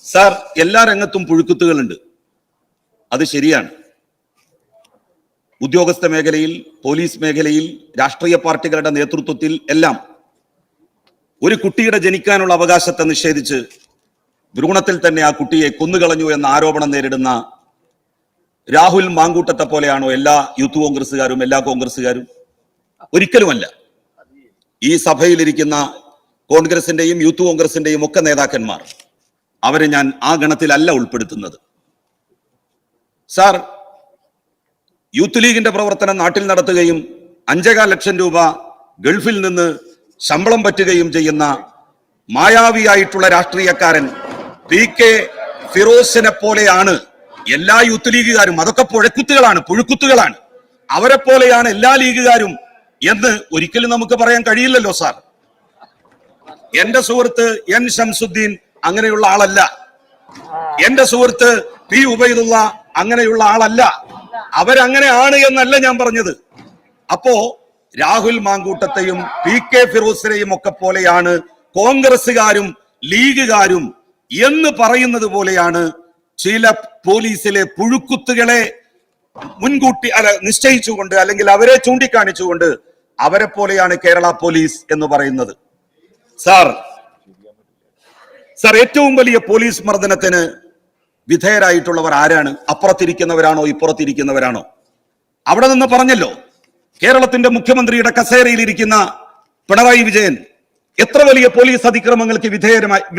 Sir, എല്ലാ രംഗത്തും പുഴുക്കുത്തുകളുണ്ട്, അത് ശരിയാണ്. ഉദ്യോഗസ്ഥ മേഖലയിൽ, പോലീസ് മേഖലയിൽ, രാഷ്ട്രീയ പാർട്ടികളുടെ നേതൃത്വത്തിൽ എല്ലാം ഒരു കുട്ടിയുടെ ജനിക്കാനുള്ള അവകാശത്തെ നിഷേധിച്ച് ഭ്രൂണത്തിൽ തന്നെ ആ കുട്ടിയെ കൊന്നുകളഞ്ഞു എന്ന ആരോപണം നേരിടുന്ന രാഹുൽ മാങ്കൂട്ടത്തെ പോലെയാണോ എല്ലാ യൂത്ത് കോൺഗ്രസ്സുകാരും, എല്ലാ കോൺഗ്രസ്സുകാരും? ഒരിക്കലുമല്ല. ഈ സഭയിലിരിക്കുന്ന കോൺഗ്രസിന്റെയും യൂത്ത് കോൺഗ്രസിന്റെയും ഒക്കെ നേതാക്കന്മാർ, അവരെ ഞാൻ ആ ഗണത്തിലല്ല ഉൾപ്പെടുത്തുന്നത്. സാർ, യൂത്ത് ലീഗിന്റെ പ്രവർത്തനം നാട്ടിൽ നടത്തുകയും 5.25 ലക്ഷം രൂപ ഗൾഫിൽ നിന്ന് ശമ്പളം പറ്റുകയും ചെയ്യുന്ന മായാവിയായിട്ടുള്ള രാഷ്ട്രീയക്കാരൻ PK ഫിറോസിനെ പോലെയാണ് എല്ലാ യൂത്ത് ലീഗുകാരും. അതൊക്കെ പുഴുക്കുത്തുകളാണ്. അവരെ പോലെയാണ് എല്ലാ ലീഗുകാരും എന്ന് ഒരിക്കലും നമുക്ക് പറയാൻ കഴിയില്ലല്ലോ സാർ. എന്റെ സുഹൃത്ത് N ശംസുദ്ദീൻ അങ്ങനെയുള്ള ആളല്ല. എന്റെ സുഹൃത്ത് P ഉബൈദുള്ള അങ്ങനെയുള്ള ആളല്ല. അവരങ്ങനെയാണ് എന്നല്ല ഞാൻ പറഞ്ഞത്. അപ്പോ രാഹുൽ മാങ്കൂട്ടത്തെയും PK ഫിറോസിനെയും ഒക്കെ പോലെയാണ് കോൺഗ്രസ്സുകാരും ലീഗുകാരും എന്ന് പറയുന്നത് പോലെയാണ് ചില പോലീസിലെ പുഴുക്കുത്തുകളെ മുൻകൂട്ടി നിശ്ചയിച്ചുകൊണ്ട് അല്ലെങ്കിൽ അവരെ ചൂണ്ടിക്കാണിച്ചുകൊണ്ട് അവരെ പോലെയാണ് കേരള പോലീസ് എന്ന് പറയുന്നത്. സാർ, ഏറ്റവും വലിയ പോലീസ് മർദ്ദനത്തിന് വിധേയരായിട്ടുള്ളവർ ആരാണ്? അപ്പുറത്തിരിക്കുന്നവരാണോ ഇപ്പുറത്തിരിക്കുന്നവരാണോ? അവിടെ നിന്ന് പറഞ്ഞല്ലോ, കേരളത്തിന്റെ മുഖ്യമന്ത്രിയുടെ കസേരയിലിരിക്കുന്ന പിണറായി വിജയൻ എത്ര വലിയ പോലീസ് അതിക്രമങ്ങൾക്ക്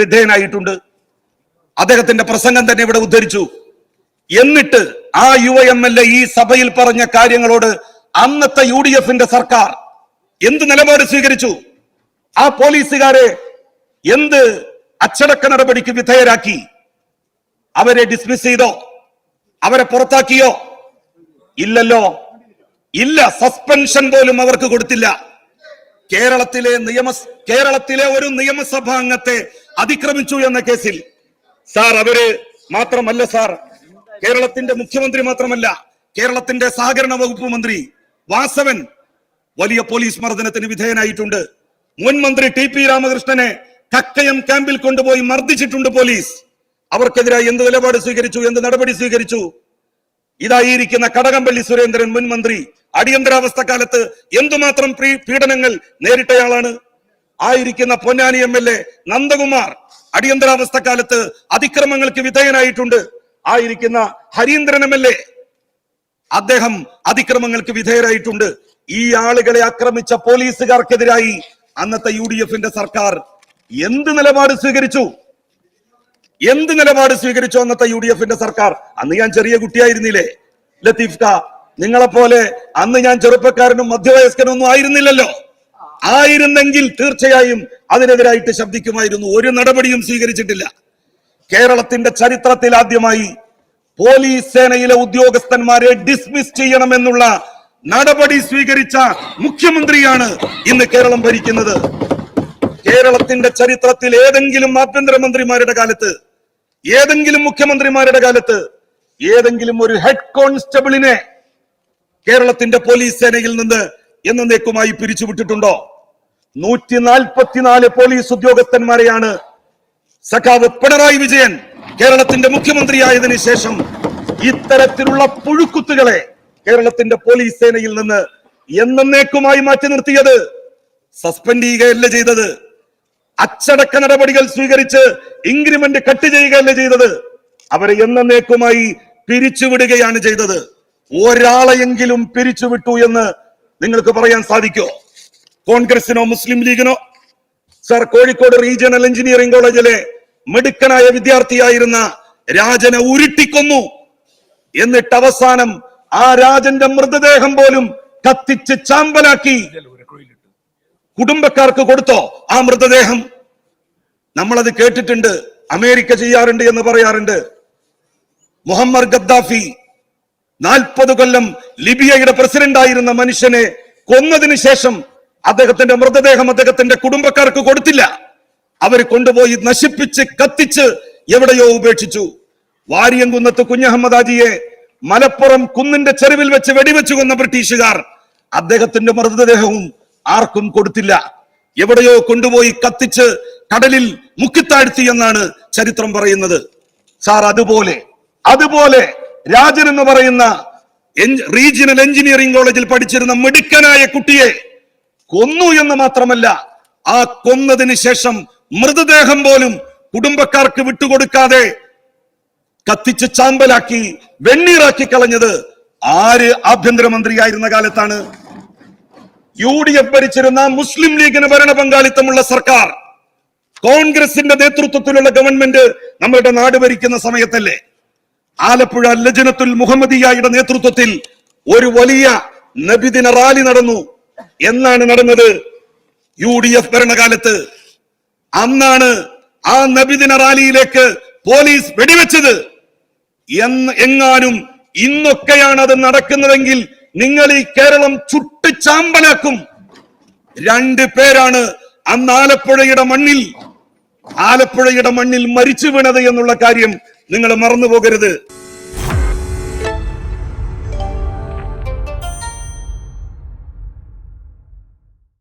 വിധേയനായിട്ടുണ്ട്. അദ്ദേഹത്തിന്റെ പ്രസംഗം തന്നെ ഇവിടെ ഉദ്ധരിച്ചു. എന്നിട്ട് ആ യുവ MLA ഈ സഭയിൽ പറഞ്ഞ കാര്യങ്ങളോട് അന്നത്തെ UDF-ന്റെ സർക്കാർ എന്ത് നിലപാട് സ്വീകരിച്ചു? ആ പോലീസുകാരെ എന്ത് അച്ചടക്ക നടപടിക്ക് വിധേയരാക്കി? അവരെ ഡിസ്മിസ് ചെയ്തോ? അവരെ പുറത്താക്കിയോ? ഇല്ലല്ലോ, ഇല്ല. സസ്പെൻഷൻ പോലും അവർക്ക് കൊടുത്തില്ല. കേരളത്തിലെ ഒരു നിയമസഭാ അംഗത്തെ അതിക്രമിച്ചു എന്ന കേസിൽ സാർ, അവര് മാത്രമല്ല സാർ, കേരളത്തിന്റെ മുഖ്യമന്ത്രി മാത്രമല്ല, കേരളത്തിന്റെ സഹകരണ വകുപ്പ് മന്ത്രി വാസവൻ വലിയ പോലീസ് മർദ്ദനത്തിന് വിധേയനായിട്ടുണ്ട്. മുൻ മന്ത്രി TP രാമകൃഷ്ണനെ കക്കയം ക്യാമ്പിൽ കൊണ്ടുപോയി മർദ്ദിച്ചിട്ടുണ്ട് പോലീസ്. അവർക്കെതിരായി എന്ത് നിലപാട് സ്വീകരിച്ചു, എന്ത് നടപടി സ്വീകരിച്ചു? ഇതായിരിക്കുന്ന കടകംപള്ളി സുരേന്ദ്രൻ മുൻ മന്ത്രി അടിയന്തരാവസ്ഥ കാലത്ത് എന്തുമാത്രം പീഡനങ്ങൾ നേരിട്ടയാളാണ്. ആയിരിക്കുന്ന പൊന്നാനി MLA നന്ദകുമാർ അടിയന്തരാവസ്ഥ കാലത്ത് അതിക്രമങ്ങൾക്ക് വിധേയനായിട്ടുണ്ട്. ആയിരിക്കുന്ന ഹരീന്ദ്രൻ MLA അദ്ദേഹം അതിക്രമങ്ങൾക്ക് വിധേയരായിട്ടുണ്ട്. ഈ ആളുകളെ ആക്രമിച്ച പോലീസുകാർക്കെതിരായി അന്നത്തെ UDF-ന്റെ സർക്കാർ എന്ത് നിലപാട് സ്വീകരിച്ചു? അന്നത്തെ UDF-ന്റെ സർക്കാർ? അന്ന് ഞാൻ ചെറിയ കുട്ടിയായിരുന്നില്ലേ ലത്തീഫ് ക? നിങ്ങളെപ്പോലെ അന്ന് ഞാൻ ചെറുപ്പക്കാരനും മധ്യവയസ്കനൊന്നും ആയിരുന്നില്ലല്ലോ. ആയിരുന്നെങ്കിൽ തീർച്ചയായും അതിനെതിരായിട്ട് ശബ്ദിക്കുമായിരുന്നു. ഒരു നടപടിയും സ്വീകരിച്ചിട്ടില്ല. കേരളത്തിന്റെ ചരിത്രത്തിൽ ആദ്യമായി പോലീസ് സേനയിലെ ഉദ്യോഗസ്ഥന്മാരെ ഡിസ്മിസ് ചെയ്യണമെന്നുള്ള നടപടി സ്വീകരിച്ച മുഖ്യമന്ത്രിയാണ് ഇന്ന് കേരളം ഭരിക്കുന്നത്. കേരളത്തിന്റെ ചരിത്രത്തിൽ ഏതെങ്കിലും ആഭ്യന്തരമന്ത്രിമാരുടെ കാലത്ത്, ഏതെങ്കിലും മുഖ്യമന്ത്രിമാരുടെ കാലത്ത് ഏതെങ്കിലും ഒരു ഹെഡ് കോൺസ്റ്റബിളിനെ കേരളത്തിന്റെ പോലീസ് സേനയിൽ നിന്ന് എന്നേക്കുമായി പിരിച്ചുവിട്ടിട്ടുണ്ടോ? 144 പോലീസ് ഉദ്യോഗസ്ഥന്മാരെയാണ് സഖാവ് പിണറായി വിജയൻ കേരളത്തിന്റെ മുഖ്യമന്ത്രിയായതിനു ശേഷം ഇത്തരത്തിലുള്ള പുഴുക്കുത്തുകളെ കേരളത്തിന്റെ പോലീസ് സേനയിൽ നിന്ന് എന്നേക്കുമായി മാറ്റി നിർത്തിയത്. സസ്പെൻഡ് ചെയ്യുകയല്ല ചെയ്തത്, അച്ചടക്ക നടപടികൾ സ്വീകരിച്ച് ഇൻക്രിമെന്റ് കട്ട് ചെയ്യുകയല്ല ചെയ്തത്, അവരെ എന്നേക്കുമായി പിരിച്ചുവിടുകയാണ് ചെയ്തത്. ഒരാളെയെങ്കിലും പിരിച്ചുവിട്ടു എന്ന് നിങ്ങൾക്ക് പറയാൻ സാധിക്കോ? കോൺഗ്രസിനോ മുസ്ലിം ലീഗിനോ? സർ, കോഴിക്കോട് റീജിയണൽ എഞ്ചിനീയറിംഗ് കോളേജിലെ മിടുക്കനായ വിദ്യാർത്ഥിയായിരുന്ന രാജനെ ഉരുട്ടിക്കൊന്നു. എന്നിട്ട് അവസാനം ആ രാജന്റെ മൃതദേഹം പോലും കത്തിച്ച് ചാമ്പലാക്കി കുടുംബക്കാർക്ക് കൊടുത്തോ ആ മൃതദേഹം? നമ്മളത് കേട്ടിട്ടുണ്ട്. അമേരിക്ക ചെയ്യാറുണ്ട് എന്ന് പറയാറുണ്ട്. മുഹമ്മദ് ഗദ്ദാഫി 40 കൊല്ലം ലിബിയയുടെ പ്രസിഡന്റ് ആയിരുന്ന മനുഷ്യനെ കൊന്നതിന് ശേഷം അദ്ദേഹത്തിന്റെ മൃതദേഹം അദ്ദേഹത്തിന്റെ കുടുംബക്കാർക്ക് കൊടുത്തില്ല. അവർ കൊണ്ടുപോയി നശിപ്പിച്ച് കത്തിച്ച് എവിടെയോ ഉപേക്ഷിച്ചു. വാരിയംകുന്നത്ത് കുഞ്ഞഹമ്മദ് ഹാജിയെ മലപ്പുറം കുന്നിന്റെ ചെരുവിൽ വെച്ച് വെടിവെച്ചു കൊന്ന ബ്രിട്ടീഷുകാർ അദ്ദേഹത്തിന്റെ മൃതദേഹവും ആർക്കും കൊടുത്തില്ല. എവിടെയോ കൊണ്ടുപോയി കത്തിച്ച് കടലിൽ മുക്കിത്താഴ്ത്തി എന്നാണ് ചരിത്രം പറയുന്നത്. സാർ അതുപോലെ രാജൻ എന്ന് പറയുന്ന റീജിയണൽ എഞ്ചിനീയറിംഗ് കോളേജിൽ പഠിച്ചിരുന്ന മിടുക്കനായ കുട്ടിയെ കൊന്നു എന്ന് മാത്രമല്ല, ആ കൊന്നതിന് ശേഷം മൃതദേഹം പോലും കുടുംബക്കാർക്ക് വിട്ടുകൊടുക്കാതെ കത്തിച്ച് ചാമ്പലാക്കി വെണ്ണീറാക്കി കളഞ്ഞത് ആര് ആഭ്യന്തരമന്ത്രിയായിരുന്ന കാലത്താണ്? UDF ഭരിച്ചിരുന്ന മുസ്ലിം ലീഗിന് ഭരണ പങ്കാളിത്തമുള്ള സർക്കാർ, കോൺഗ്രസിന്റെ നേതൃത്വത്തിലുള്ള ഗവൺമെന്റ് നമ്മളുടെ നാട് ഭരിക്കുന്ന സമയത്തല്ലേ ആലപ്പുഴ ലജ്നത്തുൽ മുഹമ്മദിയയുടെ നേതൃത്വത്തിൽ ഒരു വലിയ നബിദിന റാലി നടന്നു. എന്നാണ് നടന്നത്? UDF ഭരണകാലത്ത്. അന്നാണ് ആ നബിദിന റാലിയിലേക്ക് പോലീസ് വെടിവെച്ചത്. എങ്ങാനും ഇന്നൊക്കെയാണ് അത് നടക്കുന്നതെങ്കിൽ നിങ്ങൾ ഈ കേരളം ചുട്ട് ചാമ്പലാക്കും. 2 പേരാണ് അന്ന് ആലപ്പുഴയുടെ മണ്ണിൽ മരിച്ചു വീണത് എന്നുള്ള കാര്യം നിങ്ങൾ മറന്നു പോകരുത്.